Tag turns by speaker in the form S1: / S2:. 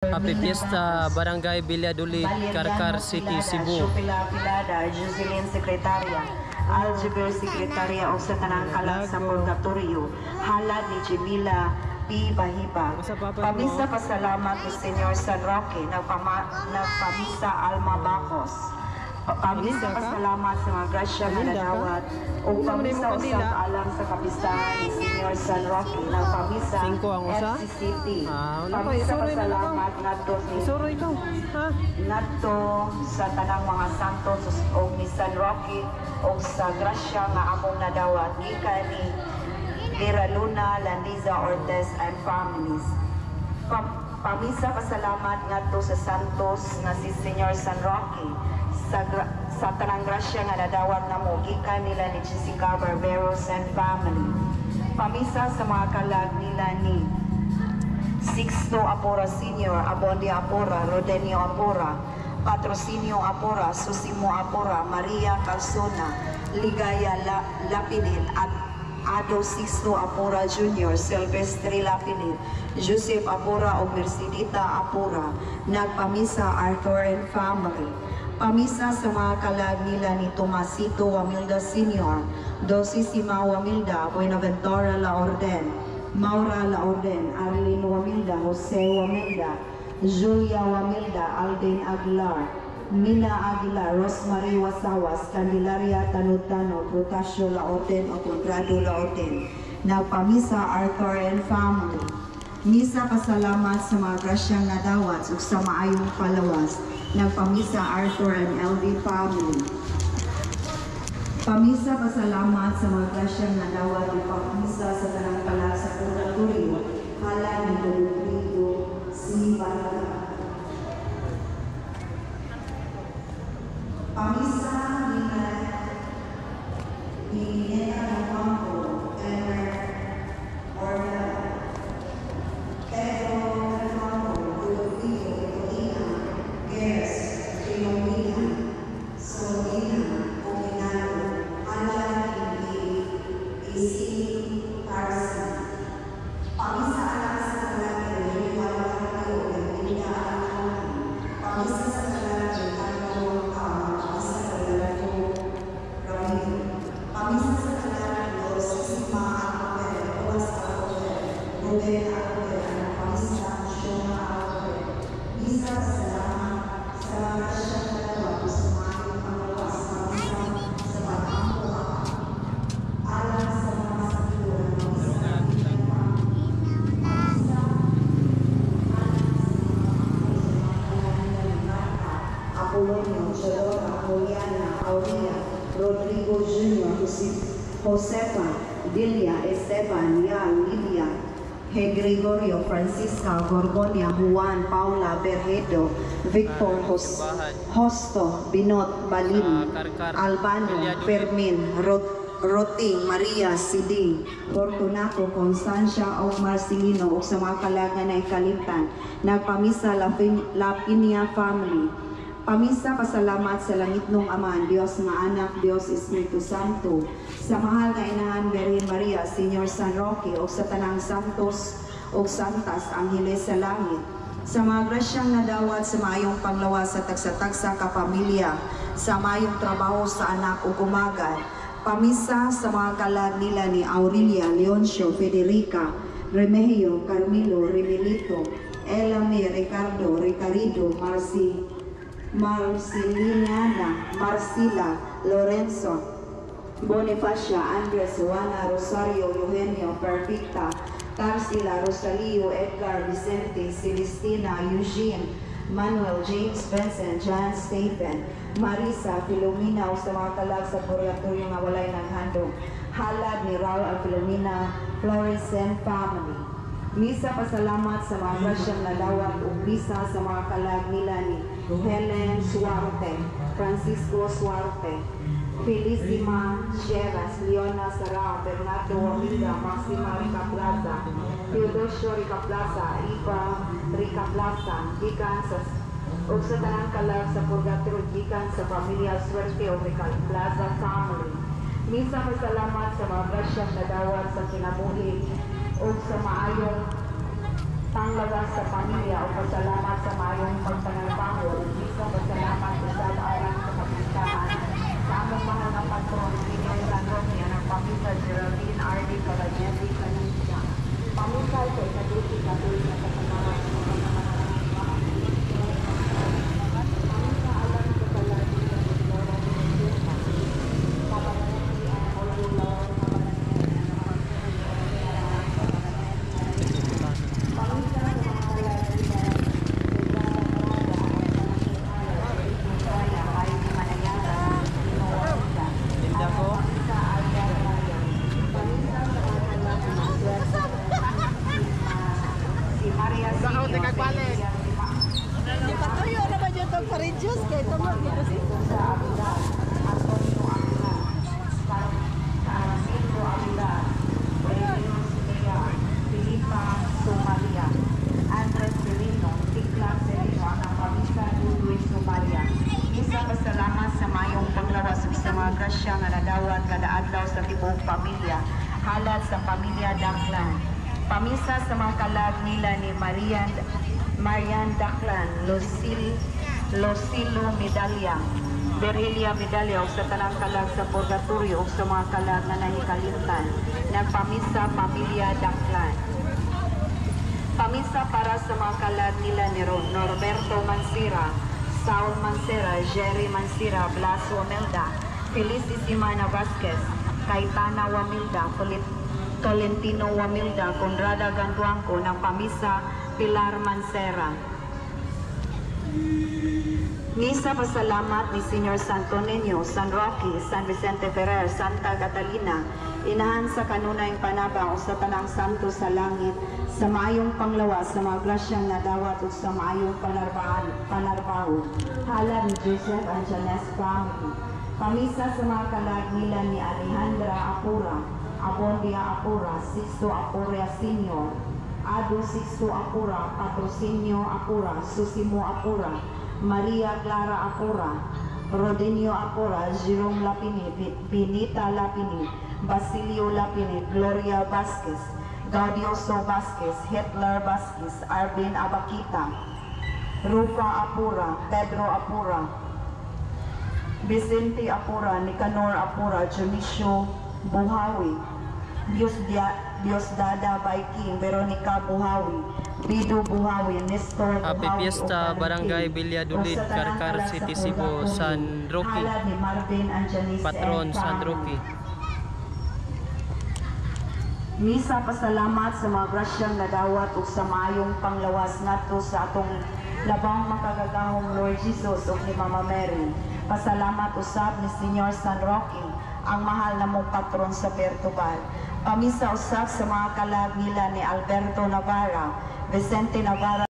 S1: Happy Fiesta, Barangay Valladolid, Carcar City, Cebu.
S2: Pilada, Jocelyn Sekretarya, Algeber Sekretarya o sa Tanang Kalag sa Purgatorio, halad ni Jamila P. Bahiba. Pamisa pasalamat ni Senyor San Roque, nagpamisa Alma Bacos. Pamisa pasalamat sa mga grasya na nadawat o pamisa usap alam sa kapistahan ni Senyor San Roque, nagpamisa FCCT. Pamisa pasalamat ngadto ngadto sa tanang mga santos o ni San Roque o sa grasya nga among nadawat gikan ni Vera Luna, Landiza Ortez and families. Pamisa pasalamat ngadto sa santos nga si Senyor San Roque sa tanang grasya nga nadawat namo gikan nila ni Jessica Barberos and family. Pamisa sa mga kalag nila ni Sixto Apora Sr., Abondia Apora, Rodenio Apora, Patrocinio Apora, Susimo Apora, Maria Calzona, Ligaya Lapidin at Ado Sixto Apora Jr., Silvestre Lapidin, Joseph Apora o Mercedita Apora. Nagpamisa Arthur and family. Pamisa sa mga kalag nila ni Tomasito Wamilda Sr., Dosisima Wamilda, Buenaventura La Orden, Maura La Orden, Arlene Wamilda, Jose Wamilda, Julia Wamilda, Alden Aguilar, Mina Aguilar, Rosemary Wasawas, Candelaria Tanutano, Protasio La Orden o Conrado La Orden. Nagpamisa Arthur and family. Misa pasalamat sa mga grasyang nadawat ug sa maayong palawas. Nagpamisa Arthur and LV family. Pamisa pasalamat sa mga grasyang nadawat ug pamisa sa tanang kalag sa purgatorio. Hala ni Rodrigo C. Barata. Pamisa ni Neta Campo, Emer Orla, Pedro Campo, Rodrigo, Rodina, Guerres, Filomena, Solina, Ominado, Alan, Isi, Carson. Pamisa alam sa kalaki, Riwala Cardio, Linda Alcalá. Pamisa sa kalaki, Carlo Alcalá. Pamisa sa kalaki, Ramiro. Pamisa sa kalaki, Rosisima Alcalá, Rojas Alcalá, Ruben Alcalá. Pamisa Shona Alcalá. Misa sa salamat sa mga siyang dalawa sa mga panglawas. Pamisa sa pag-ampo alam sa mga sakura. Apolonio, Chodora, Juliana, Aurea, Rodrigo Jr., Josefa, Dilia, Esteban, Yal, Lidia, He Gregorio, Francisca, Gorgonia, Juan, Paula, Berredo, Victor, Hosto, Binot, Balin, Albano, Fermin, Roti, Maria, Siding, Fortunato, Constancia, o Marcelino, o sa mga kalaga na ikalimtan. Nagpamisa Lapinia family. Pamisa pasalamat sa langit nung Ama, Diyos nga Anak, Diyos Espiritu Santo, sa mahal nga Inahan Virgin Maria, Senyor San Roque, o sa tanang santos o santas, angheles sa langit, sa mga grasyang nadawat sa maayong panglawas sa tagsa-tagsa kapamilya, sa maayong trabaho sa anak o kumagal. Pamisa sa mga kalag nila ni Aurelia, Leoncio, Federica, Remigio, Carmelo, Remelito, Elame, Ricardo, Ricarido, Marcelina, Marcila, Lorenzo, Bonifacia, Andres, Juana, Rosario, Eugenio, Perfecta, Tarsila, Rosalio, Edgar, Vicente, Celestina, Eugene, Manuel, James, Vincent, John, Stephen, Marisa, Filomena, o sa mga kalag sa purgatorio nga walay naghandog. Halad ni Raul at Filomena, Flores and family. Misa pasalamat sa mga grasyang nadawat o misa sa mga kalag nila ni Helen Suarte, Francisco Suarte, Felicima Sieras, Leona Sarao, Bernardo Wamida, Maxima Rica Plaza, Teodosio Rica Plaza, Iba Rica Plaza, gikan sa o sa tanang kalag sa purgatorio gikan sa pamilya Suerte o Rica Plaza family. Misa pasalamat sa mga grasyang nadawat sa kinabuhi o sa maayong Tanglaga sa pamilya o pasalamat sa mayong pagpanalbaho. Isa pasalamat sa alang sa kapistahan. Sa among mahal na patron, Senior San Roque, ang pamilya Geraldine R.D. Calagnetti, Kanisya. Pamilya sa ikaduti katuloy na kasamahan sa mga
S3: Patuyo na ba dyan itong pa-reduce? Kaya ito mo, dito si
S2: Andres Serino, Tikla Serino, ang pamisa Luis Sumaria. Isa pasalamat sa mayong paglawas sa mga grasya nga nadawat kada adlaw sa tibuok pamilya, halad sa pamilya Daklan. Pamisa sa mga kalag nila ni Marian Daklan, Lucilo Medalya, Berhelia Medalya o sa tanang kalag sa Purgatorio o sa mga kalag na nahikalimtan. Nagpamisa pamilya Daklan. Pamisa para sa mga kalag nila ni Norberto Mansira, Saul Mansira, Jerry Mansira, Blas Wamilda, Felicissima Vasquez, Caetana Wamilda, Tolentino Wamilda, Conrada Gantuangco, ng pamisa Pilar Mansera. Misa pasalamat ni Senior Santo Niño, San Roque, San Vicente Ferrer, Santa Catalina, inahan sa kanunayng panabang o sa tanang santo sa langit, sa maayong panglawas sa mga grasyang nadawat o sa maayong panarbaho. Halad ni Joseph and Janes family. Pamisa sa mga kalag nila ni Alejandra Apura, Abondia Apura, Sixto Apura Senior, Ado Sixto Apura, Patrocinio Apura, Susimo Apura, Maria Clara Apura, Rodenio Apura, Jerome Lapini, Benita Lapini, Basilio Lapini, Gloria Vasquez, Gaudioso Vasquez, Hitler Vasquez, Arvin Abakita, Rufa Apura, Pedro Apura, Vicente Apura, Nicanor Apura, Junicio Buhawi, Diosdada Baiking, Veronica Buhawi, Bido Buhawi, Nestor Buhawi,
S1: Happy Fiesta, Barangay Valladolid, Carcar City, Cebu, San Roque, Patron San Roque.
S2: Misa pasalamat sa mga grasyang nadawat o sa maayong panglawas nato sa atong labang makagagahong Lord Jesus o ni Mama Mary. Pasalamat usab ni Senior San Roque, ang mahal na mong patron sa Pertubal. Pamisa usab sa mga kalag nila ni Alberto Navarra, Vicente Navarra,